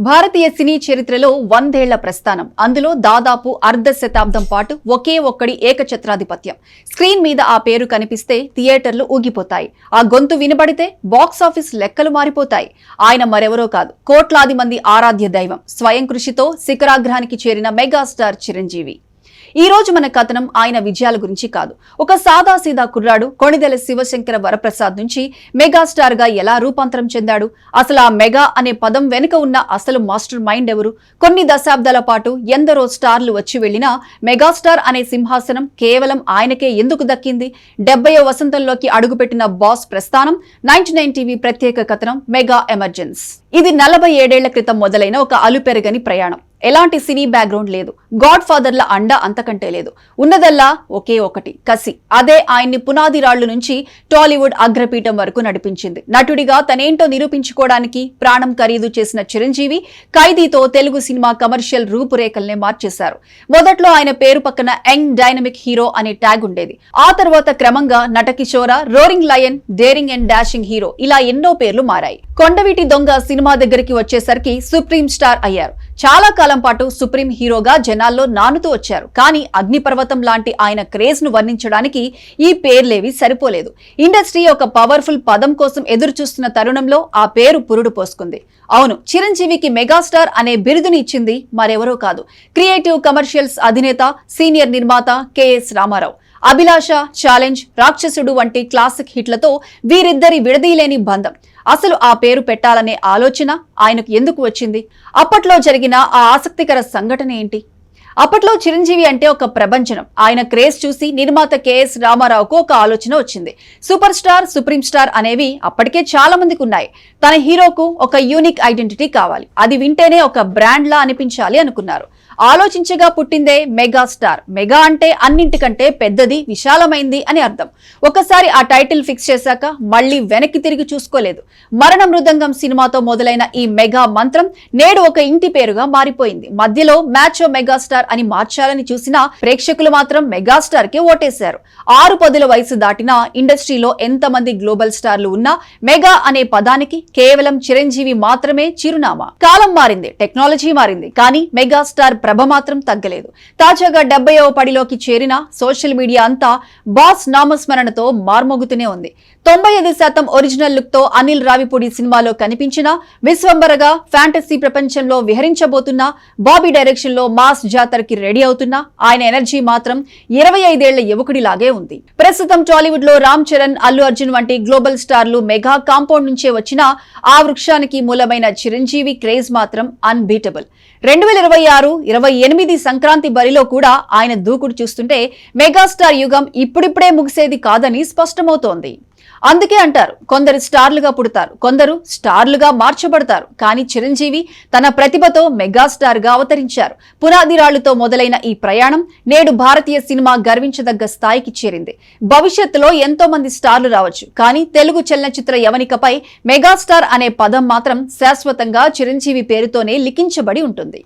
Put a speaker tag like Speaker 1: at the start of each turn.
Speaker 1: భారతీయ సినీ చరిత్రలో 100 ఏళ్ల ప్రస్థానం. అందులో దాదాపు అర్ధ శతాబ్దం పాటు ఒకే ఒక్కడి ఏకఛత్రాధిపత్యం. స్క్రీన్ మీద ఆ పేరు కనిపిస్తే థియేటర్లు ఊగిపోతాయి. ఆ గొంతు వినబడితే బాక్సాఫీస్ లెక్కలు మారిపోతాయి. ఆయన మరెవరో కాదు, కోట్లాది మంది ఆరాధ్య దైవం. స్వయం కృషితో శిఖరాగ్రానికి చేరిన మెగాస్టార్ చిరంజీవి. ఈ రోజు మన కథనం ఆయన విజయాల గురించి కాదు. ఒక సాదాసీదా కుర్రాడు కొణిదెల శివశంకర వరప్రసాద్ నుంచి మెగాస్టార్ గా ఎలా రూపాంతరం చెందాడు? అసలు ఆ మెగా అనే పదం వెనుక ఉన్న అసలు మాస్టర్ మైండ్ ఎవరు? కొన్ని దశాబ్దాల పాటు ఎందరో స్టార్లు వచ్చి వెళ్లినా మెగాస్టార్ అనే సింహాసనం కేవలం ఆయనకే ఎందుకు దక్కింది? 70వ వసంతంలోకి అడుగుపెట్టిన బాస్ ప్రస్థానం 99 టీవీ ప్రత్యేక కథనం మెగా ఎమర్జెన్స్. ఇది 47 ఏళ్ల క్రితం మొదలైన ఒక అలుపెరగని ప్రయాణం. ఎలాంటి సినీ బ్యాక్గ్రౌండ్ లేదు, గాడ్ ఫాదర్ల అండ అంతకంటే లేదు. ఉన్నదల్లా ఒకే ఒకటి, కసి. అదే ఆయన్ని పునాది రాళ్లు నుంచి టాలీవుడ్ అగ్రపీఠం వరకు నడిపించింది. నటుడిగా తనేంటో నిరూపించుకోవడానికి ప్రాణం ఖరీదు చేసిన చిరంజీవి ఖైదీతో తెలుగు సినిమా కమర్షియల్ రూపురేఖల్నే మార్చేశారు. మొదట్లో ఆయన పేరు పక్కన యంగ్ డైనమిక్ హీరో అనే ట్యాగ్ ఉండేది. ఆ తర్వాత క్రమంగా నటకిషోర, roaring lion, daring and dashing hero, ఇలా ఎన్నో పేర్లు మారాయి. కొండవీటి దొంగ సినిమా దగ్గరికి వచ్చేసరికి సుప్రీం స్టార్ అయ్యారు. చాలా కాలం పాటు సుప్రీం హీరోగా జనాల్లో నానుతూ వచ్చారు. కానీ అగ్నిపర్వతం లాంటి ఆయన క్రేజ్ ను వర్ణించడానికి ఈ పేర్లేవి సరిపోలేదు. ఇండస్ట్రీ ఒక పవర్ఫుల్ పదం కోసం ఎదురు చూస్తున్న తరుణంలో ఆ పేరు పురుడు పోసుకుంది. అవును, చిరంజీవికి మెగాస్టార్ అనే బిరుదుని ఇచ్చింది మరెవరో కాదు, క్రియేటివ్ కమర్షియల్స్ అధినేత, సీనియర్ నిర్మాత కెఎస్ రామారావు. అభిలాష, ఛాలెంజ్, రాక్షసుడు వంటి క్లాసిక్ హిట్లతో వీరిద్దరి విడదీయలేని బంధం. అసలు ఆ పేరు పెట్టాలనే ఆలోచన ఆయనకు ఎందుకు వచ్చింది? అప్పట్లో జరిగిన ఆ ఆసక్తికర సంఘటన ఏంటి? అప్పట్లో చిరంజీవి అంటే ఒక ప్రభంజనం. ఆయన క్రేజ్ చూసి నిర్మాత కెఎస్ రామారావుకు ఒక ఆలోచన వచ్చింది. సూపర్ స్టార్, సుప్రీం స్టార్ అనేవి అప్పటికే చాలా మందికి ఉన్నాయి. తన హీరోకు ఒక యూనిక్ ఐడెంటిటీ కావాలి, అది వింటేనే ఒక బ్రాండ్ లా అనిపించాలి అనుకున్నారు. ఆలోచించగా పుట్టిందే మెగాస్టార్. మెగా అంటే అన్నింటికంటే పెద్దది, విశాలమైంది అని అర్థం. ఒకసారి ఆ టైటిల్ ఫిక్స్ చేశాక మళ్లీ వెనక్కి తిరిగి చూసుకోలేదు. మరణ మృదంగం సినిమాతో మొదలైన ఈ మెగా మంత్రం నేడు ఒక ఇంటి పేరుగా మారిపోయింది. మధ్యలో మ్యాచో మెగాస్టార్ అని మార్చాలని చూసినా ప్రేక్షకులు మాత్రం మెగాస్టార్ కే ఓటేశారు. 6 పదుల వయసు దాటినా ఇండస్ట్రీలో ఎంతమంది గ్లోబల్ స్టార్లు ఉన్నా మెగా అనే పదానికి కేవలం చిరంజీవి మాత్రమే చిరునామా. కాలం మారింది, టెక్నాలజీ మారింది, కానీ మెగాస్టార్ ప్రభ మాత్రం తగ్గలేదు. తాజాగా 70వ పడిలోకి చేరిన సోషల్ మీడియా అంతా బాస్ నామస్మరణతో మార్మోగుతూనే ఉంది. 95% ఒరిజినల్ లుక్ తో అనిల్ రావిపూడి సినిమాలో కనిపించిన విశ్వంబరగా ఫ్యాంటసీ ప్రపంచంలో విహరించబోతున్న, బాబీ డైరెక్షన్ లో మాస్ జాతరకి రెడీ అవుతున్న ఆయన ఎనర్జీ మాత్రం 25 ఏళ్ల యువకుడిలాగే ఉంది. ప్రస్తుతం టాలీవుడ్ లో రామ్ చరణ్, అల్లు అర్జున్ వంటి గ్లోబల్ స్టార్లు మెగా కాంపౌండ్ నుంచే వచ్చిన ఆ వృక్షానికి మూలమైన చిరంజీవి క్రేజ్ మాత్రం అన్బీటబుల్. 2026-28 సంక్రాంతి బరిలో కూడా ఆయన దూకుడు చూస్తుంటే మెగాస్టార్ యుగం ఇప్పుడిప్పుడే ముగిసేది కాదని స్పష్టమవుతోంది. అందుకే అంటారు, కొందరు స్టార్లుగా పుడతారు, కొందరు స్టార్లుగా మార్చబడతారు. కానీ చిరంజీవి తన ప్రతిభతో మెగాస్టార్ గా అవతరించారు. పునాది రాళ్లతో మొదలైన ఈ ప్రయాణం నేడు భారతీయ సినిమా గర్వించదగ్గ స్థాయికి చేరింది. భవిష్యత్తులో ఎంతో మంది స్టార్లు రావచ్చు, కానీ తెలుగు చలనచిత్ర యవనికపై మెగాస్టార్ అనే పదం మాత్రం శాశ్వతంగా చిరంజీవి పేరుతోనే లిఖించబడి ఉంటుంది.